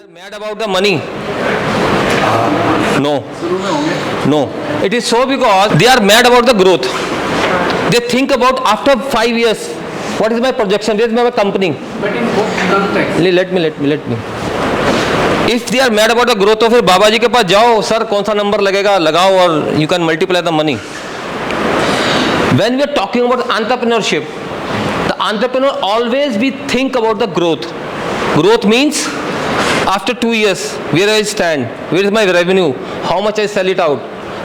are mad about the money. No. No. It is so because they are mad about the growth. They think about after 5 years, what is my projection? This is my company. But in both context. Let me. If they are mad about the growth, तो फिर बाबा जी के पास जाओ, sir कौन सा number लगेगा, लगाओ और you can multiply the money. When we are talking about entrepreneurship, the entrepreneur always we think about the growth. Growth means after 2 years, where I stand, where is my revenue, how much I sell it out.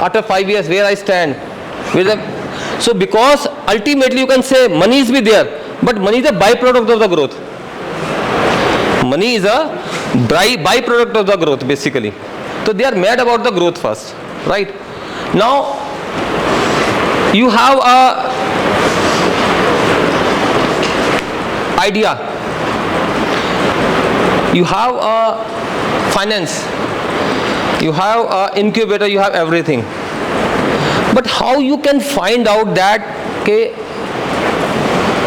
After 5 years, where I stand. So because ultimately you can say money is be there, but money is a byproduct of the growth. Money is a byproduct of the growth basically. So they are mad about the growth first, right? Now you have a idea, you have a finance, you have a incubator, you have everything. But how you can find out that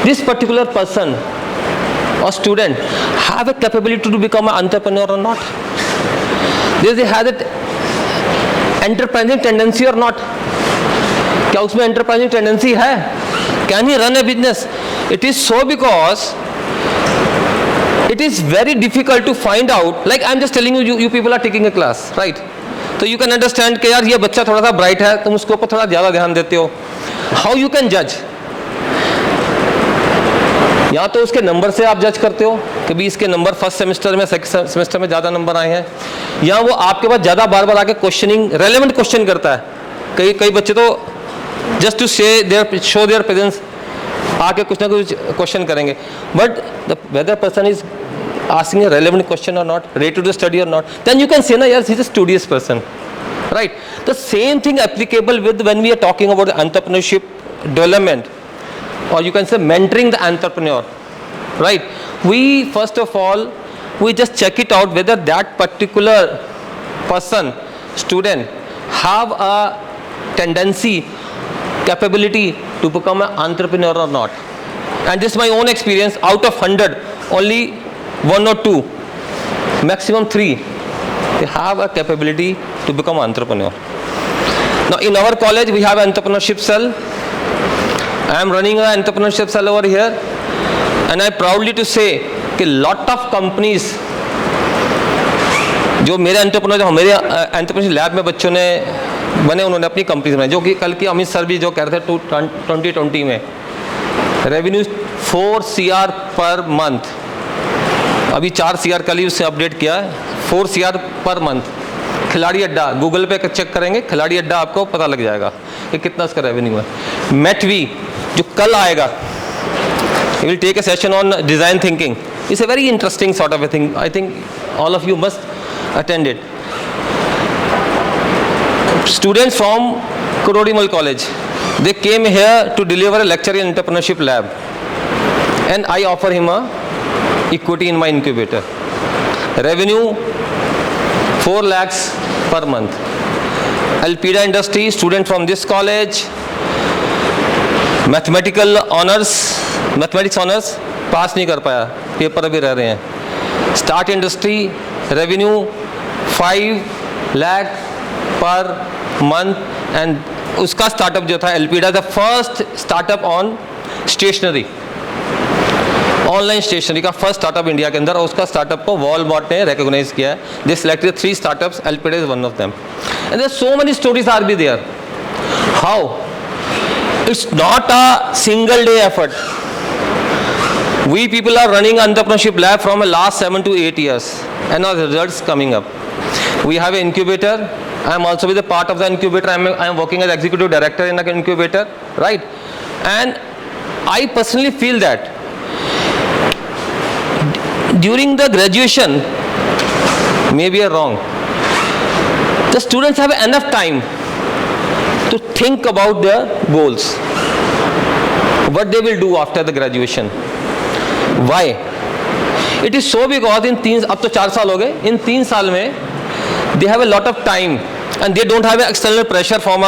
this particular person or student have a capability to become an entrepreneur or not? Does he have that enterprising tendency or not? क्या उसमें enterprising tendency है? Can he run a business? It is so because it is very difficult to find out. Like I am just telling you, you people are taking a class, right? So you can understand कि यार ये बच्चा थोड़ा सा bright है, तुम उसके ऊपर थोड़ा ज़्यादा ध्यान देते हो. How you can judge? या तो उसके नंबर से आप जज करते हो कि भी इसके नंबर फर्स्ट सेमेस्टर में सेकंड सेमेस्टर में ज़्यादा नंबर आए हैं, या वो आपके पास ज़्यादा बार बार आके क्वेश्चनिंग रेलेवेंट क्वेश्चन करता है. कई बच्चे तो just to show their presence आके कुछ ना कुछ क्वेश्चन करेंगे, but the whether person is asking a relevant question or not, ready to do study or not, then you can say, na, yes, he's a studious person, right? The same thing applicable with when we are talking about the entrepreneurship development, or you can say mentoring the entrepreneur, right? We first of all, we just check it out whether that particular person, student, have a tendency, capability to become an entrepreneur or not. And this is my own experience. Out of 100, only 1 or 2, maximum 3, they have a capability to become an entrepreneur. Now in our college we have an entrepreneurship cell. I am running an entrepreneurship cell over here, and I proudly to say कि lot of companies जो मेरे entrepreneurship lab में बच्चों ने बने, उन्होंने अपनी companies बनाई, जो कि कल की अमित सर भी जो कह रहे थे 2020 में रेवेन्यू 4 CR पर मंथ, अभी 4 CR कल ही उससे अपडेट किया है, 4 CR पर मंथ. खिलाड़ी अड्डा गूगल पे चेक करेंगे, खिलाड़ी अड्डा आपको पता लग जाएगा कि कितना उसका रेवेन्यू है. मेटवी जो कल आएगा, he will take a session on design thinking. It's a very interesting sort of a thing. I think all of you must attend it. Students from Kurodimal College, they came here to deliver a lecture in entrepreneurship lab, and I offer him a equity in my incubator. Revenue 4 lakhs per month. Alpida Industry, student from this college, mathematics honors, पास नहीं कर पाया, paper अभी रह रहे हैं. Start Industry, revenue 5 lakh per month, and उसका startup जो था Alpida, the first startup on stationery, online stationery का फर्स्ट स्टार्टअप इंडिया के अंदर, और उसका स्टार्टअप को वॉलमार्ट ने रिकॉग्नाइज किया है. They selected 3 startups, Alpida is one of them, and there are so many stories are be there. How? It's not a single day effort. We people are running entrepreneurship lab from the last 7 to 8 years, and our results coming up. We have an incubator. I am also with a part of the incubator. I am working as executive director in an incubator, right? And I personally feel that during the graduation, maybe I'm wrong, the students have enough time to think about their goals, what they will do after the graduation. Why? It is so because in 3, अब तो 4 साल हो गए, in 3 साल में they have a lot of time, and they don't have an external pressure from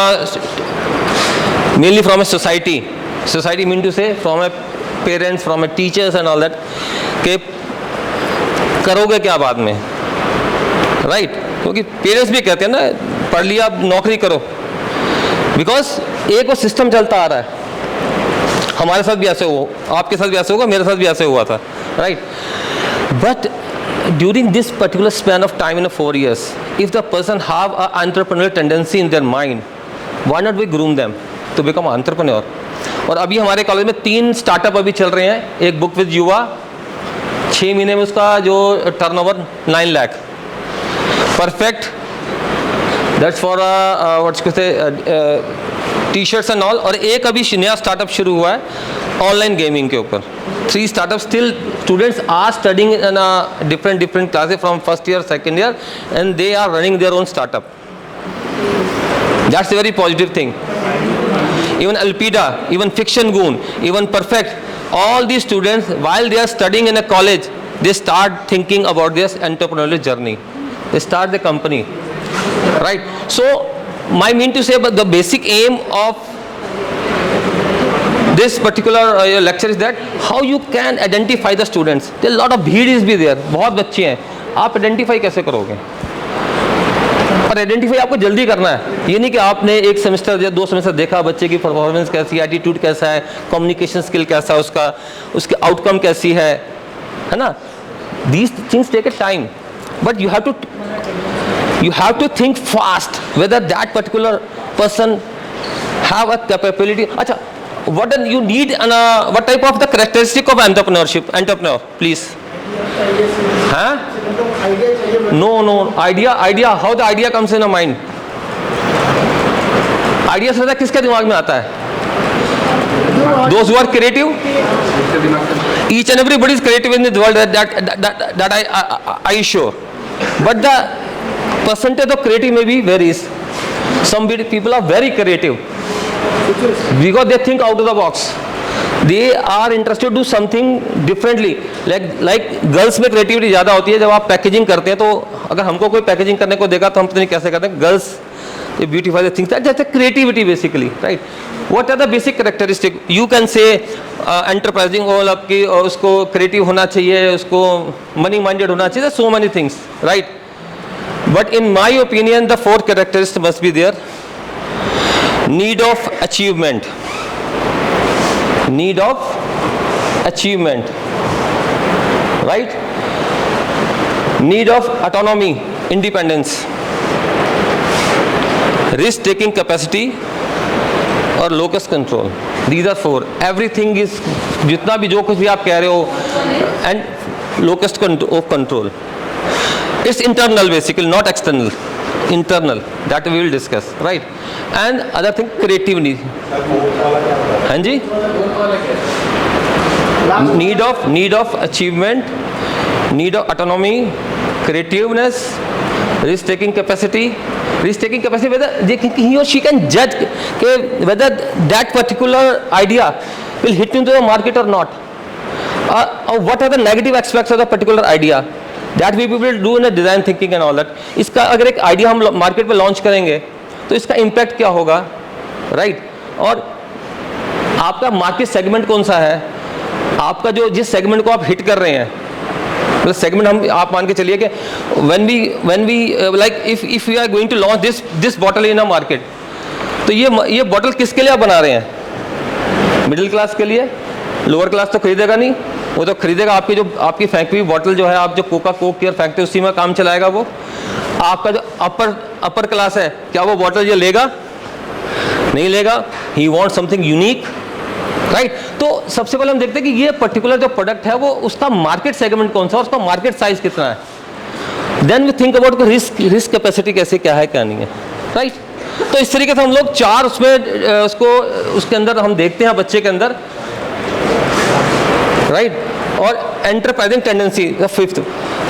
mainly from a society. Society mean to say from a parents, from a teachers and all that, कि करोगे क्या बाद में, right क्योंकि parents भी कहते हैं ना पढ़ लिया अब नौकरी करो, बिकॉज एक वो सिस्टम चलता आ रहा है। हमारे साथ भी ऐसे हो, आपके साथ भी ऐसे होगा, मेरे साथ भी ऐसे हुआ था, right. But during this particular span of time in 4 years, if the person have a entrepreneurial tendency in their mind, why not we groom them to become entrepreneur? और अभी हमारे कॉलेज में 3 स्टार्टअप अभी चल रहे हैं। एक बुक विद युवा, 6 महीने में उसका जो turnover 9 lakh, perfect, that's for what's कहते टी शर्ट्स एंड ऑल। और एक अभी नया स्टार्टअप शुरू हुआ है ऑनलाइन गेमिंग के ऊपर। 3 startup, still students are studying in different classes from first year second year and they are running their own startup. That's a very positive thing. Even Alpida, even Fiction Goon, even Perfect, all these students while they are studying in a college, they start thinking about their entrepreneurial journey. They start the company, right? So my mean to say, but the basic aim of this particular lecture is that how you can identify the students. There are a lot of bheed is be there, बहुत बच्चे हैं, आप identify कैसे करोगे? और identify आपको जल्दी करना है। ये नहीं कि आपने 1 सेमेस्टर या 2 सेमेस्टर देखा बच्चे की परफॉर्मेंस कैसी है, एटीट्यूड कैसा है, कम्युनिकेशन स्किल कैसा है उसका, उसके आउटकम कैसी है ना। These things take a time, but you have to think fast whether that particular person have a capability. अच्छा, what you need and what type of the characteristic of entrepreneur please? Huh? No idea how the idea comes in a mind. Idea सदा किसके दिमाग में आता है? Those who are creative. Each and everybody is creative in this world, that I sure. But the percentage of creative maybe varies. Some people are very creative because they think out of the box. They are interested to do something differently. Like girls में creativity ज़्यादा होती है। जब आप packaging करते हैं तो अगर हमको कोई पैकेजिंग करने को देगा तो हम पता नहीं कैसे करते हैं। गर्ल्स ये beautify the things, that's creativity basically, right. What are the basic characteristic? You can say enterprising all आपकी, उसको क्रिएटिव होना चाहिए, उसको मनी माइंडेड होना चाहिए, so many things, right. But in my opinion the 4 characteristic must be there. Need of achievement, need of achievement, right? Need of autonomy, independence, risk taking capacity और locus control. These are 4. Everything is, जितना भी जो कुछ भी आप कह रहे हो, and locus of control. It's internal basically, not external. Internal, that we will discuss, right? And other thing, creativity. हाँ जी, need of achievement, need of autonomy, creativeness, risk taking capacity whether he or she can judge whether that particular idea will hit into the market or not, or what are the negative aspects of the particular idea. That we will do in a design thinking and all that. इसका अगर एक idea हम market में launch करेंगे तो इसका impact क्या होगा, राइट? और आपका मार्केट सेगमेंट कौन सा है, आपका जो जिस सेगमेंट को आप हिट कर रहे हैं, मतलब सेगमेंट हम आप मान के चलिए कि when we like if we are going to launch this bottle in a market, तो ये बॉटल किसके लिए आप बना रहे हैं? मिडिल क्लास के लिए? लोअर क्लास तो खरीदेगा नहीं, वो तो खरीदेगा आपकी फेंकी हुई बॉटल जो है, आप जो कोक की फेंकते हैं उसी में काम चलाएगा वो। आपका जो अपर क्लास है, क्या वो बॉटल ये लेगा? नहीं लेगा। He want something unique, right? तो सबसे पहले हम देखते हैं कि ये पर्टिकुलर जो प्रोडक्ट है वो उसका मार्केट सेगमेंट कौन सा है, उसका मार्केट साइज कितना है। Then we think about risk capacity कैसे, क्या है क्या नहीं है, राइट? तो इस तरीके से हम लोग 4 उसके अंदर हम देखते हैं बच्चे के अंदर, राइट? और एंटरप्राइजिंग टेंडेंसी द 5th।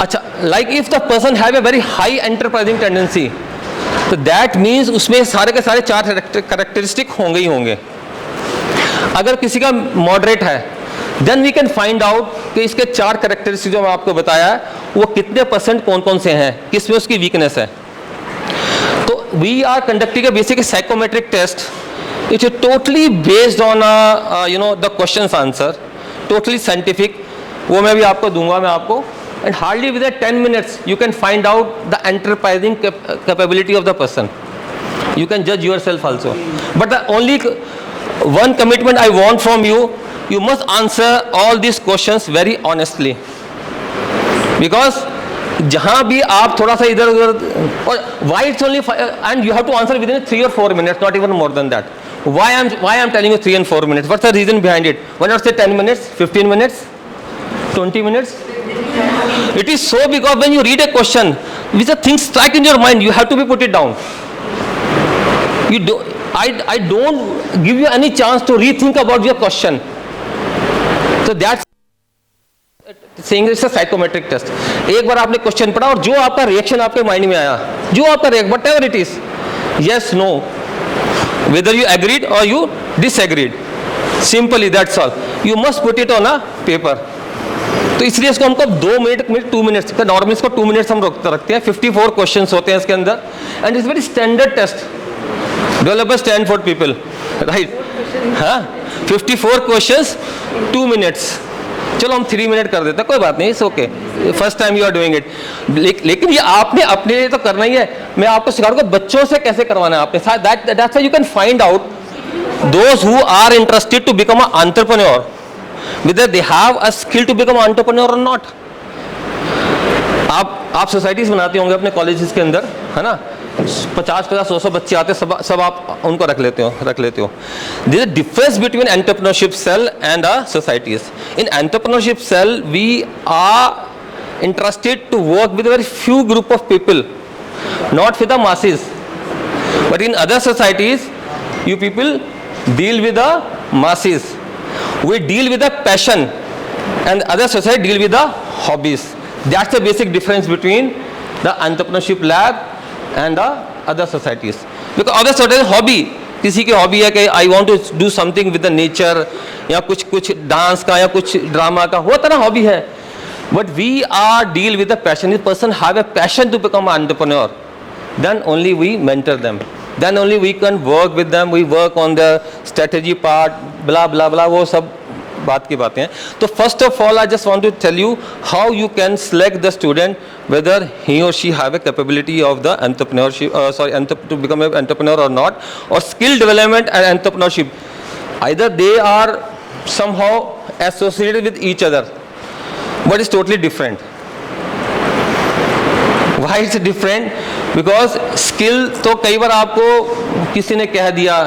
अच्छा, like if the person have a very high enterprising tendency, तो दैट मीन्स उसमें सारे के सारे 4 कैरेक्टरिस्टिक होंगे ही होंगे। अगर किसी का मॉडरेट है, then we can find out कि इसके 4 कैरेक्टरिस्टिक जो मैं आपको बताया है वो कितने % कौन से हैं, किस में उसकी वीकनेस है। तो we are conducting a basic psychometric test, it is totally based on the questions answer, totally scientific. वो मैं भी आपको दूंगा, मैं आपको and hardly within 10 minutes you can find out the enterprising capability of the person. You can judge yourself also. But the only one commitment I want from you, you must answer all these questions very honestly. Because जहाँ भी आप थोड़ा सा इधर उधर, और why it's only and you have to answer within 3 or 4 minutes, not even more than that. Why I'm telling you 3 and 4 minutes? What's the reason behind it? Why not say 10 minutes, 15 minutes, 20 minutes? It is so because when you read a question, which the things strike in your mind, you have to be put it down. You do, I don't give you any chance to rethink about your question. So that's saying it's a psychometric test. एक बार आपने question पढ़ा और जो आपका reaction आपके mind में आया, जो आपका what ever it is, yes, no, whether you agreed or you disagreed, simply that's all. You must put it on a paper. तो इसलिए इसको हमको 2 मिनट 2 मिनट्स, नॉर्मली इसको 2 मिनट्स हम रखते हैं. 54 क्वेश्चंस होते हैं इसके अंदर, and it's very standard test developed by Stanford people, right? हाँ, 54 क्वेश्चंस 2 मिनट्स. चलो हम 3 मिनट कर देते हैं, कोई बात नहीं, it's okay, first time you are doing it. लेकिन ये आपने अपने लिए तो करना ही है. मैं आपको सिखाऊंगा बच्चों से कैसे करवाना है आपने. That's why you can find out those who are interested to become a entrepreneur, whether they have a skill to become entrepreneur or not. आप सोसाइटीज बनाते होंगे अपने कॉलेजेस के अंदर, है ना. 50-100 बच्चे आते हैं, सब आप उनको रख लेते हो. There is a difference between entrepreneurship cell and a societies. In entrepreneurship cell, we are interested to work with a very few group of people, not with the masses. But in other societies, you people deal with the masses. We deal with the passion, and other society deal with the hobbies. That's the basic difference between the entrepreneurship lab and the other societies. Because other societies hobby, किसी की hobby है कि I want to do something with the nature, या कुछ dance का या कुछ drama का, वो तरह हॉबी है. But we are deal with the passion. If person have a passion to become an entrepreneur, then only we mentor them, then only we can work with them. We work on the strategy part, blah blah blah, वो सब बात की बातें हैं. तो first of all I just want to tell you how you can select the student whether he or she have a capability of the entrepreneurship, to become an entrepreneur or not, or skill development and entrepreneurship. Either they are somehow associated with each other, but it's totally different. Why it's different? Because skill तो कई बार आपको किसी ने कह दिया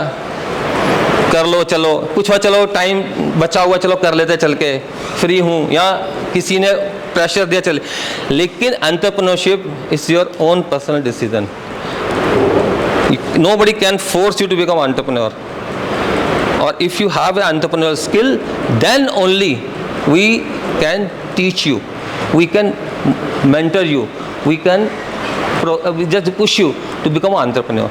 कर लो, चलो कुछ हुआ, चलो टाइम बचा हुआ, चलो कर लेते, चल के फ्री हूँ, या किसी ने प्रेशर दिया, चले. लेकिन entrepreneurship is your own personal decision. Nobody can force you to become entrepreneur. और if you have an entrepreneur skill, then only we can teach you, we can mentor you, we can just push you to become an entrepreneur.